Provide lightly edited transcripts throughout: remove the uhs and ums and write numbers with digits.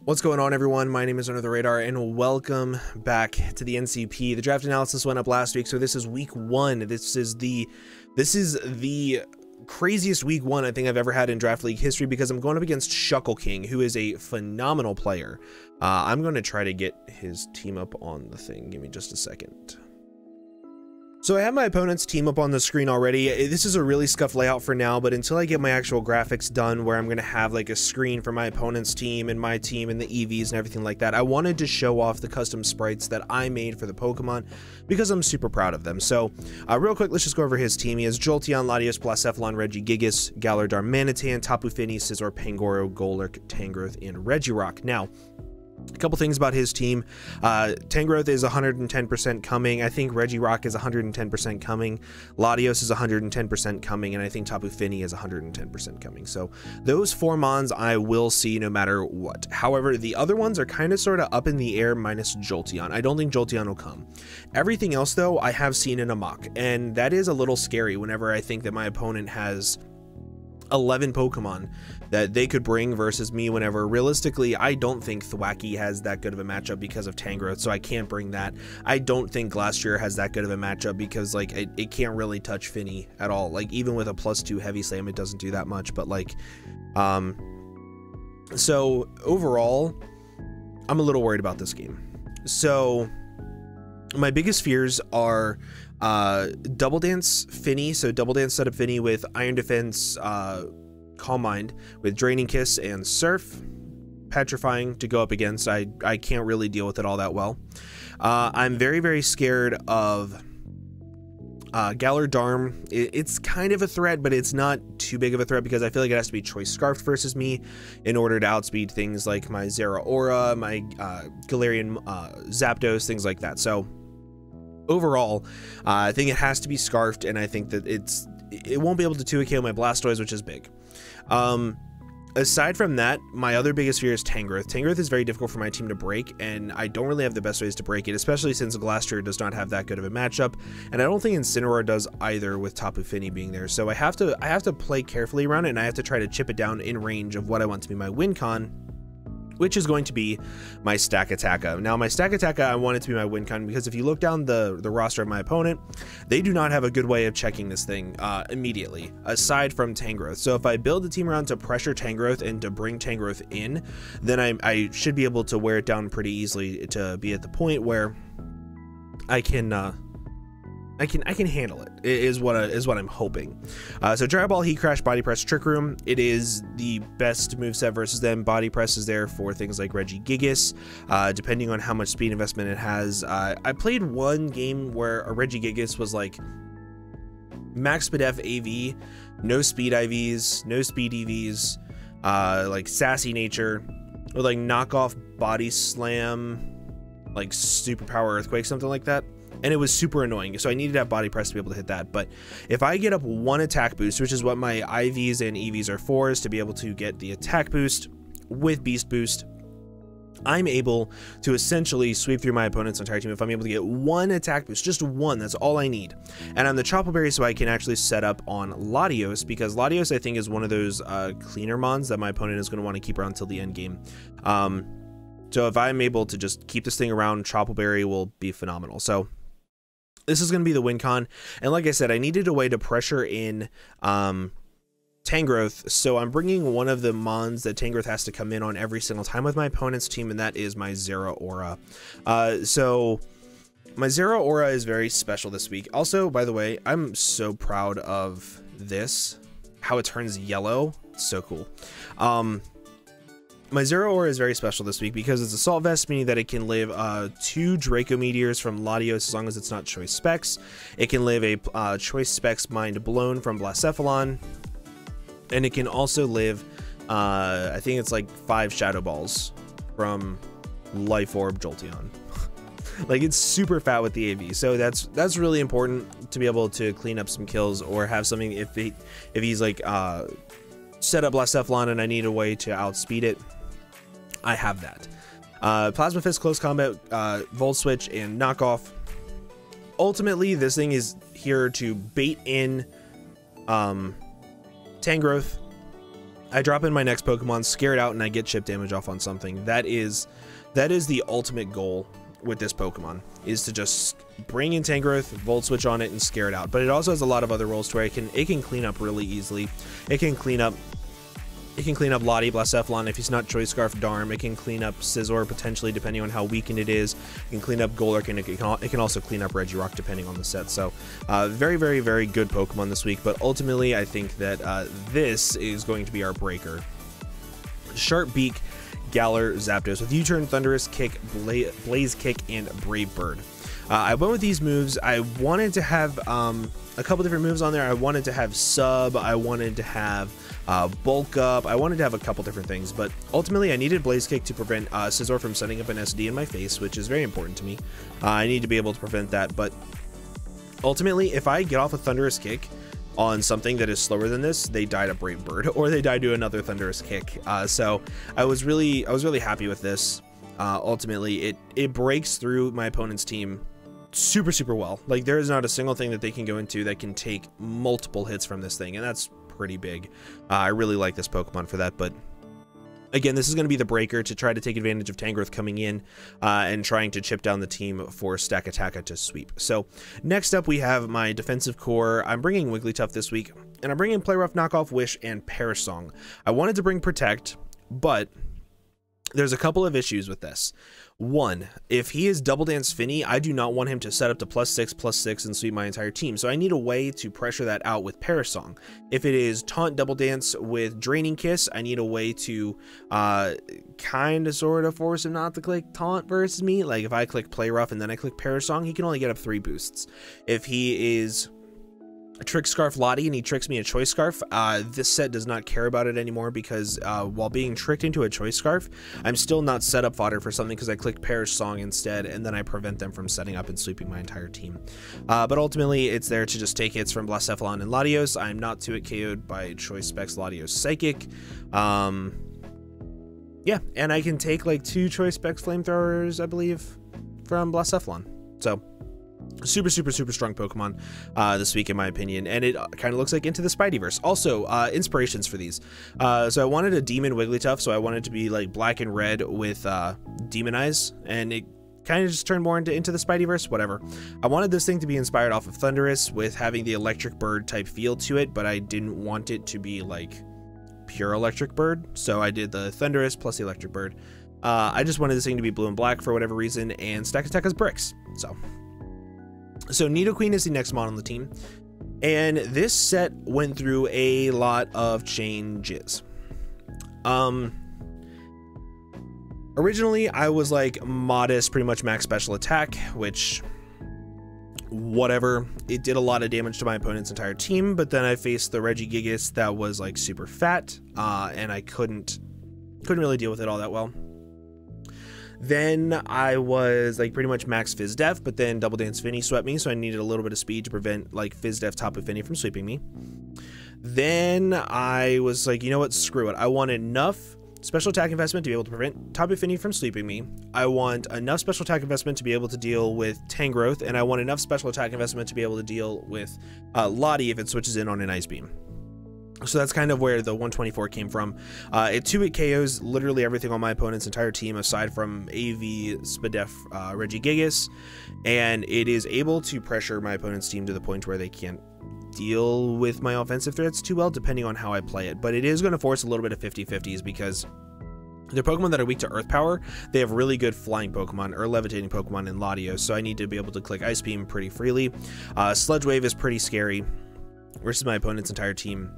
What's going on, everyone? My name is Under the Radar, and welcome back to the NCP. The draft analysis went up last week, so this is week one. This is the craziest week one I think I've ever had in Draft League history because I'm going up against ShuckleKing, who is a phenomenal player. I'm going to try to get his team up on the thing. Give me just a second. So I have my opponent's team up on the screen already. This is a really scuffed layout for now, but until I get my actual graphics done where I'm going to have like a screen for my opponent's team and my team and the EVs and everything like that, I wanted to show off the custom sprites that I made for the Pokemon because I'm super proud of them. So real quick, let's just go over his team. He has Jolteon, Latios, Blacephalon, Regigigas, Galar, Darmanitan, Tapu Fini, Scizor, Pangoro, Golurk, Tangrowth, and Regirock. Now, a couple things about his team. Tangrowth is 110% coming. I think Regirock is 110% coming. Latios is 110% coming, and I think Tapu Fini is 110% coming. So those four mons I will see no matter what. However, the other ones are kind of sort of up in the air minus Jolteon. I don't think Jolteon will come. Everything else, though, I have seen in a mock, and that is a little scary whenever I think that my opponent has 11 Pokemon that they could bring versus me, whenever realistically I don't think Thwackey has that good of a matchup because of Tangrowth, so I can't bring that. I don't think Glastrier has that good of a matchup because like it can't really touch Fini at all. Like even with a +2 heavy slam, it doesn't do that much. But like so overall I'm a little worried about this game. So my biggest fears are Double Dance Fini, so Double Dance setup Fini with Iron Defense, Calm Mind, with Draining Kiss and Surf, Petrifying to go up against. I can't really deal with it all that well. I'm very scared of Galar Darm. It's kind of a threat, but it's not too big of a threat because I feel like it has to be Choice Scarfed versus me in order to outspeed things like my Zeraora, my Galarian Zapdos, things like that. So overall, I think it has to be Scarfed, and I think that it won't be able to 2-KO my Blastoise, which is big. Aside from that, my other biggest fear is Tangrowth. Tangrowth is very difficult for my team to break, and I don't really have the best ways to break it, especially since Glastrier does not have that good of a matchup, and I don't think Incineroar does either with Tapu Fini being there. So I have to play carefully around it, and I have to try to chip it down in range of what I want to be my win con, which is going to be my STAK Attacker. Now, my STAK Attacker, I want it to be my win con because if you look down the roster of my opponent, they do not have a good way of checking this thing immediately, aside from Tangrowth. So if I build the team around to pressure Tangrowth and to bring Tangrowth in, then I should be able to wear it down pretty easily to be at the point where I can handle it, is what I'm hoping. So Dry Ball, Heat Crash, Body Press, Trick Room. It is the best moveset versus them. Body Press is there for things like Regigigas, depending on how much speed investment it has. I played one game where a Regigigas was like max speed F AV, no speed IVs, no speed EVs, like sassy nature, or like knockoff Body Slam, like Superpower Earthquake, something like that. And it was super annoying, so I needed to have Body Press to be able to hit that. But if I get up one attack boost, which is what my IVs and EVs are for, is to be able to get the attack boost with Beast Boost, I'm able to essentially sweep through my opponent's entire team if I'm able to get one attack boost, just one. That's all I need. And I'm the Chople Berry, so I can actually set up on Latios, because Latios I think is one of those cleaner mons that my opponent is going to want to keep around until the end game. So if I'm able to just keep this thing around, Chople Berry will be phenomenal. So this is going to be the win con, and like I said, I needed a way to pressure in Tangrowth, so I'm bringing one of the mons that Tangrowth has to come in on every single time with my opponent's team, and that is my Zeraora. So my Zeraora is very special this week. Also, by the way, I'm so proud of this, how it turns yellow. It's so cool. My Zeraora is very special this week because it's Assault Vest, meaning that it can live 2 Draco Meteors from Latios as long as it's not Choice Specs. It can live a Choice Specs Mind Blown from Blacephalon. And it can also live, I think it's like 5 Shadow Balls from Life Orb Jolteon. Like, it's super fat with the AV, so that's really important to be able to clean up some kills or have something if he's like set up Blacephalon and I need a way to outspeed it. I have that. Plasma Fist, Close Combat, Volt Switch, and Knockoff. Ultimately, this thing is here to bait in Tangrowth, I drop in my next Pokemon, scare it out, and I get chip damage off on something. That is the ultimate goal with this Pokemon, is to just bring in Tangrowth, Volt Switch on it, and scare it out. But it also has a lot of other roles to where it can clean up really easily. It can clean up Lottie, Blacephalon if he's not Choice Scarf, Darm. It can clean up Scizor potentially depending on how weakened it is. It can clean up Golurk, and it can also clean up Regirock depending on the set. So very, very, very good Pokemon this week. But ultimately, I think that this is going to be our breaker. Sharp Beak, Galar, Zapdos with U-Turn, Thunderous Kick, Blaze Kick, and Brave Bird. I went with these moves. I wanted to have a couple different moves on there. I wanted to have Sub. I wanted to have Bulk Up. I wanted to have a couple different things, but ultimately I needed Blaze Kick to prevent Scizor from setting up an SD in my face, which is very important to me. I need to be able to prevent that, but ultimately if I get off a Thunderous Kick on something that is slower than this, they die to Brave Bird, or they die to another Thunderous Kick. So I was really happy with this. Ultimately, it breaks through my opponent's team super well. Like, there is not a single thing that they can go into that can take multiple hits from this thing, and that's pretty big. I really like this Pokemon for that, but again, this is going to be the breaker to try to take advantage of Tangrowth coming in and trying to chip down the team for STAK to sweep. So next up, we have my defensive core. I'm bringing Wigglytuff this week, and I'm bringing Play Rough, Knockoff, Wish, and Perish Song. I wanted to bring Protect, but there's a couple of issues with this. One, if he is Double Dance Finny, I do not want him to set up to +6/+6 and sweep my entire team. So I need a way to pressure that out with Perish Song. If it is Taunt Double Dance with Draining Kiss, I need a way to kind of sort of force him not to click Taunt versus me. Like if I click Play Rough and then I click Perish Song, he can only get up 3 boosts. If he is Trick Scarf Lottie and he tricks me a Choice Scarf, this set does not care about it anymore, because while being tricked into a Choice Scarf, I'm still not set up fodder for something because I click Perish Song instead, and then I prevent them from setting up and sweeping my entire team. But ultimately, it's there to just take hits from Blacephalon and Latios. I'm not 2-hit KO'd by Choice Specs Latios Psychic. Yeah, and I can take like 2 Choice Specs Flamethrowers, I believe, from Blacephalon. So super strong Pokemon this week in my opinion, and it kind of looks like Into the Spideyverse. Also inspirations for these, so I wanted a Demon Wigglytuff, so I wanted to be like black and red with Demon Eyes, and it kind of just turned more into the Spideyverse. Whatever. I wanted this thing to be inspired off of Thundurus with having the Electric Bird type feel to it, but I didn't want it to be like pure Electric Bird, so I did the Thundurus plus the Electric Bird. I just wanted this thing to be blue and black for whatever reason, and STAK has bricks. So Nidoqueen is the next mod on the team, and this set went through a lot of changes. Originally I was like modest, pretty much max special attack, which whatever, it did a lot of damage to my opponent's entire team, but then I faced the Regigigas that was like super fat, and I couldn't really deal with it all that well. Then I was like pretty much max Fizz Def, but then Double Dance Finny swept me, so I needed a little bit of speed to prevent like Fizz Def Tapu Fini from sweeping me. Then I was like, you know what, screw it. I want enough special attack investment to be able to prevent Tapu Fini from sweeping me. I want enough special attack investment to be able to deal with Tangrowth, and I want enough special attack investment to be able to deal with Lottie if it switches in on an Ice Beam. So that's kind of where the 124 came from. It 2-hit KOs literally everything on my opponent's entire team aside from AV, Spadef, Regigigas, and it is able to pressure my opponent's team to the point where they can't deal with my offensive threats too well, depending on how I play it. But it is going to force a little bit of 50-50s because they're Pokemon that are weak to Earth Power. They have really good flying Pokemon or levitating Pokemon in Latios, so I need to be able to click Ice Beam pretty freely. Sludge Wave is pretty scary versus my opponent's entire team,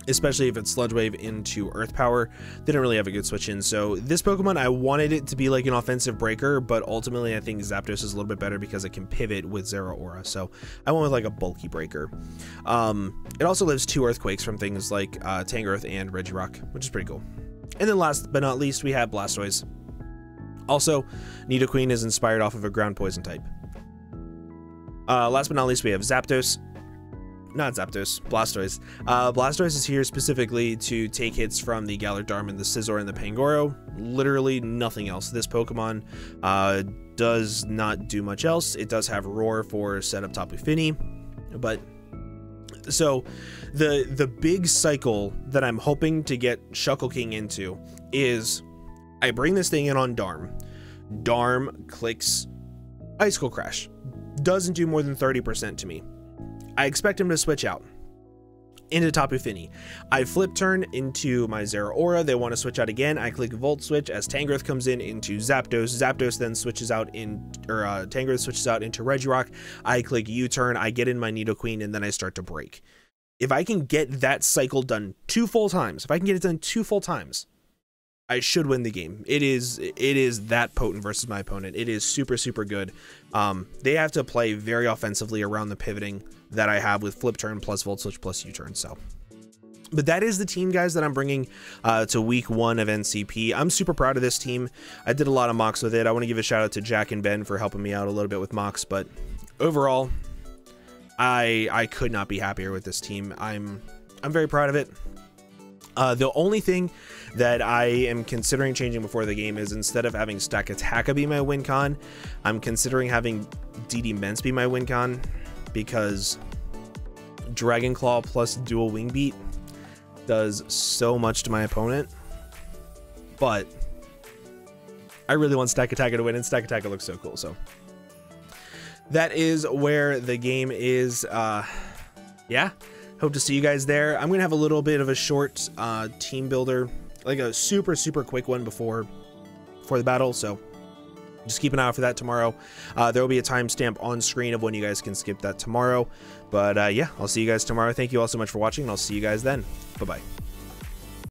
especially if it's Sludge Wave into Earth Power. They don't really have a good switch in. So this Pokemon, I wanted it to be like an offensive breaker, but ultimately I think Zapdos is a little bit better because it can pivot with Zeraora. So I went with like a bulky breaker. It also lives 2 Earthquakes from things like Tangrowth and Regirock, which is pretty cool. And then last but not least, we have Blastoise. Also, Nidoqueen is inspired off of a ground poison type. Last but not least, we have Zapdos. Not Zapdos, Blastoise. Blastoise is here specifically to take hits from the Galar, Darman, the Scizor, and the Pangoro. Literally nothing else. This Pokemon does not do much else. It does have Roar for setup Tapu Fini, but So the big cycle that I'm hoping to get ShuckleKing into is I bring this thing in on Darm. Darm clicks Icicle Crash. Doesn't do more than 30% to me. I expect him to switch out into Tapu Fini. I flip turn into my Zeraora. They want to switch out again. I click Volt Switch as Tangrowth comes in into Zapdos. Zapdos then switches out Tangrowth switches out into Regirock. I click U-turn. I get in my Nidoqueen, and then I start to break. If I can get that cycle done 2 full times, if I can get it done 2 full times, I should win the game. It is that potent versus my opponent. It is super, super good. They have to play very offensively around the pivoting that I have with flip turn plus Volt Switch plus U-turn. So, but that is the team, guys, that I'm bringing to week 1 of NCP. I'm super proud of this team. I did a lot of mocks with it. I want to give a shout out to Jack and Ben for helping me out a little bit with mocks, but overall, I could not be happier with this team. I'm very proud of it. The only thing that I am considering changing before the game is instead of having STAK Attack be my win con, I'm considering having DD Mence be my win con, because Dragon Claw plus Dual Wing Beat does so much to my opponent. But I really want STAK Attack to win, and STAK Attack looks so cool. So that is where the game is. Yeah. Hope to see you guys there. I'm gonna have a little bit of a short team builder, like a super quick one before the battle, so just keep an eye out for that tomorrow. There will be a timestamp on screen of when you guys can skip that tomorrow, but yeah, I'll see you guys tomorrow. Thank you all so much for watching, and I'll see you guys then. Bye bye.